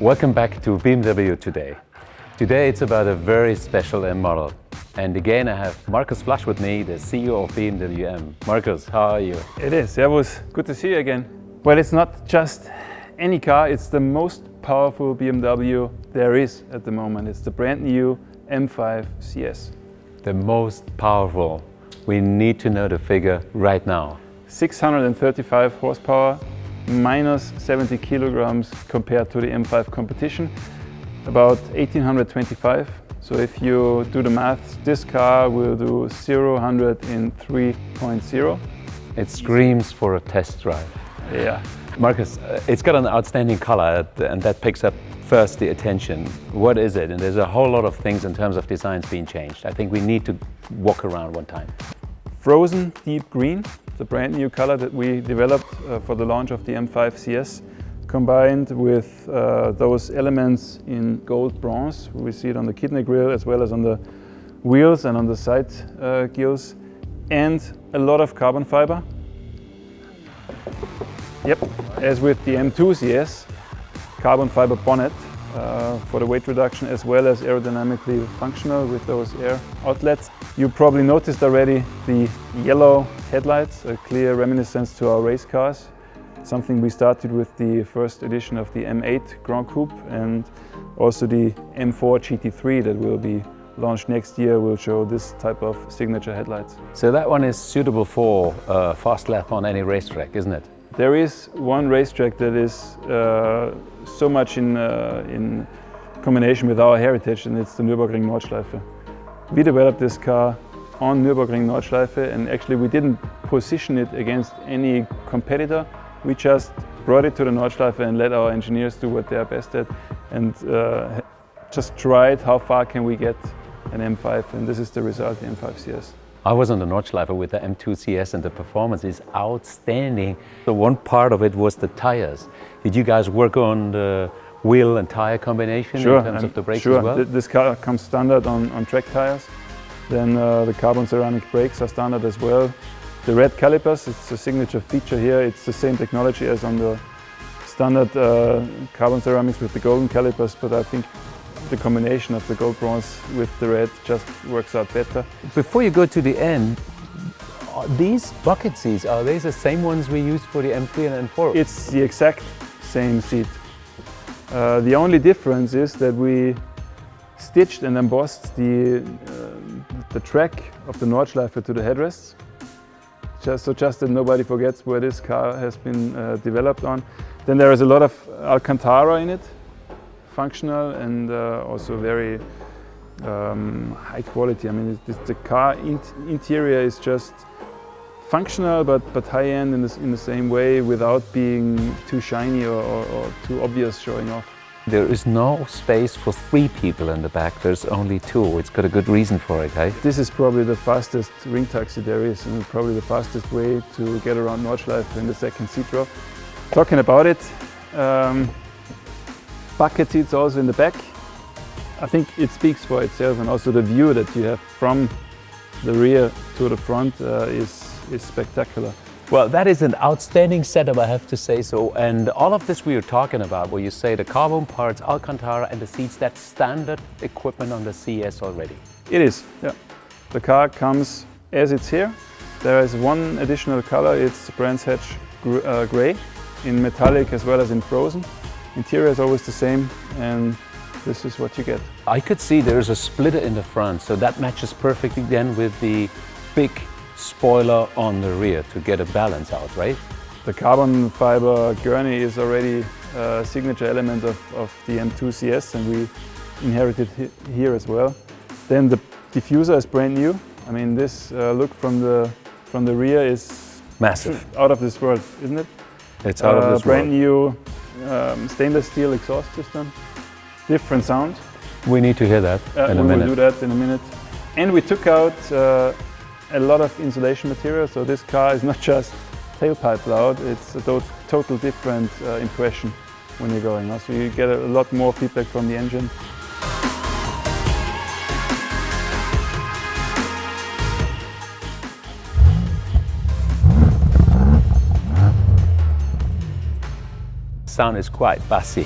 Welcome back to BMW Today. Today it's about a very special M model. And again I have Markus Flasch with me, the CEO of BMW M. Markus, how are you? It is. Servus. Good to see you again. Well, it's not just any car, it's the most powerful BMW there is at the moment. It's the brand new M5 CS. The most powerful. We need to know the figure right now. 635 horsepower, minus 70 kilograms compared to the M5 competition, about 1825. So if you do the math, this car will do 0-100 in 3.0. It screams for a test drive. Yeah. Markus, it's got an outstanding color and that picks up first the attention. What is it? And there's a whole lot of things in terms of designs being changed. I think we need to walk around one time. Frozen deep green, the brand new color that we developed for the launch of the M5 CS, combined with those elements in gold bronze. We see it on the kidney grille as well as on the wheels and on the side gills, and a lot of carbon fiber. Yep, as with the M2 CS, carbon fiber bonnet for the weight reduction, as well as aerodynamically functional with those air outlets. You probably noticed already the yellow headlights, a clear reminiscence to our race cars. Something we started with the first edition of the M8 Grand Coupe, and also the M4 GT3 that will be launched next year will show this type of signature headlights. So that one is suitable for a fast lap on any racetrack, isn't it? There is one racetrack that is so much in combination with our heritage, and it's the Nürburgring Nordschleife. We developed this car on Nürburgring Nordschleife, and actually we didn't position it against any competitor. We just brought it to the Nordschleife and let our engineers do what they are best at, and just tried how far can we get an M5, and this is the result, the M5 CS. I was on the Nordschleife with the M2 CS and the performance is outstanding. The one part of it was the tires. Did you guys work on the wheel and tire combination in terms of the brakes as well? This car comes standard on track tires. Then the carbon ceramic brakes are standard as well. The red calipers, it's a signature feature here. It's the same technology as on the standard carbon ceramics with the golden calipers, but I think the combination of the gold bronze with the red just works out better. Before you go to the end, these bucket seats, are they the same ones we used for the M3 and M4? It's the exact same seat. The only difference is that we stitched and embossed the track of the Nordschleife to the headrests, just that nobody forgets where this car has been developed on. Then there is a lot of Alcantara in it, functional and also very high quality. I mean, the car interior is just functional but high-end in the same way, without being too shiny or too obvious showing off. There is no space for 3 people in the back, there's only 2. It's got a good reason for it, eh? This is probably the fastest ring taxi there is, and probably the fastest way to get around Nordschleife in the second seat row. Talking about it, bucket seats also in the back. I think it speaks for itself, and also the view that you have from the rear to the front is spectacular. Well, that is an outstanding setup, I have to say so. And all of this we were talking about, where you say the carbon parts, Alcantara and the seats, that's standard equipment on the CS already. It is, yeah. The car comes as it's here. There is one additional color, it's Brands Hatch Grey, in metallic as well as in frozen. Interior is always the same, and this is what you get. I could see there's a splitter in the front, so that matches perfectly then with the big spoiler on the rear to get a balance out, right? The carbon fiber gurney is already a signature element of the M2 CS, and we inherited here as well. Then the diffuser is brand new. I mean, this look from the rear is massive, out of this world, isn't it? It's out of this brand world. New stainless steel exhaust system, different sound. We need to hear that in a minute. We'll do that in a minute. And we took out a lot of insulation material, so this car is not just tailpipe loud, it's a total different impression when you're going. So you get a lot more feedback from the engine. Sound is quite bassy.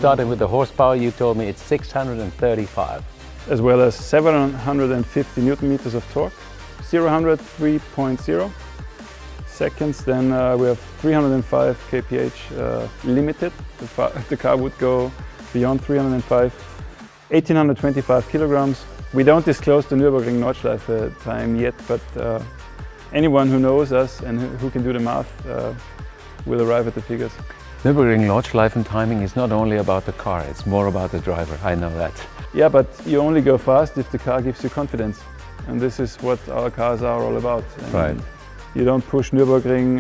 started with the horsepower, you told me it's 635. As well as 750 Newton meters of torque, 0-100 3.0 seconds. Then we have 305 kph limited. The car would go beyond 305. 1825 kilograms. We don't disclose the Nürburgring Nordschleife time yet, but anyone who knows us and who can do the math will arrive at the figures. Nürburgring Nordschleifen timing is not only about the car, it's more about the driver, I know that. Yeah, but you only go fast if the car gives you confidence. And this is what our cars are all about. And right. You don't push Nürburgring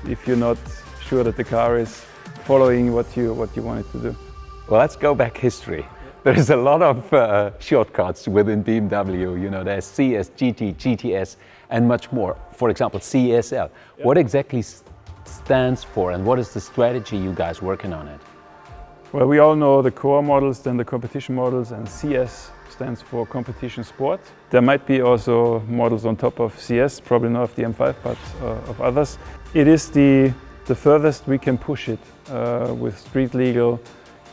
if you're not sure that the car is following what you want it to do. Well, let's go back history. There's a lot of shortcuts within BMW. You know, there's CS, GT, GTS, and much more. For example, CSL. Yeah. What exactly stands for, and what is the strategy you guys working on it? Well, we all know the core models, then the competition models, and CS stands for competition sport. There might be also models on top of CS, probably not of the M5, but of others. It is the furthest we can push it with street legal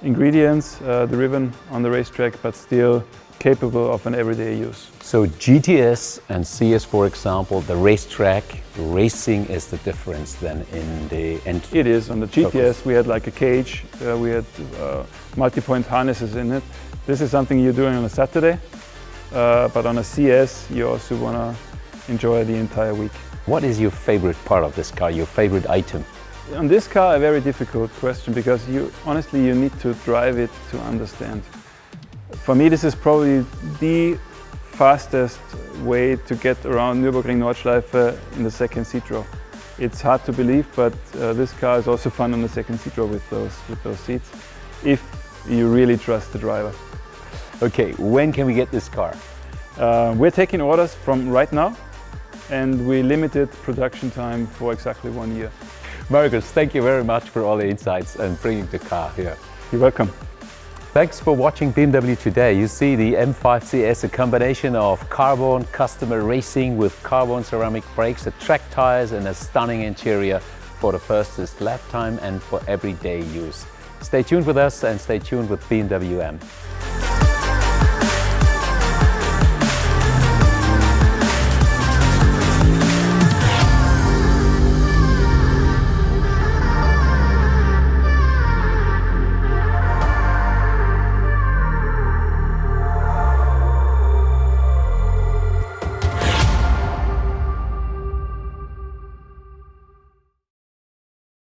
ingredients, driven on the racetrack, but still capable of an everyday use. So GTS and CS, for example, the racetrack racing is the difference then in the entry? It is. On the GTS we had like a cage, we had multi-point harnesses in it. This is something you're doing on a Saturday, but on a CS you also want to enjoy the entire week. What is your favorite part of this car, your favorite item? On this car, a very difficult question, because honestly you need to drive it to understand. For me, this is probably the fastest way to get around Nürburgring Nordschleife in the second seat row. It's hard to believe, but this car is also fun on the second seat row with those seats, if you really trust the driver. Okay, when can we get this car? We're taking orders from right now, and we limited production time for exactly 1 year. Markus, thank you very much for all the insights and bringing the car here. You're welcome. Thanks for watching BMW Today. You see the M5 CS, a combination of carbon customer racing with carbon ceramic brakes, track tires and a stunning interior for the fastest lap time and for everyday use. Stay tuned with us and stay tuned with BMW M.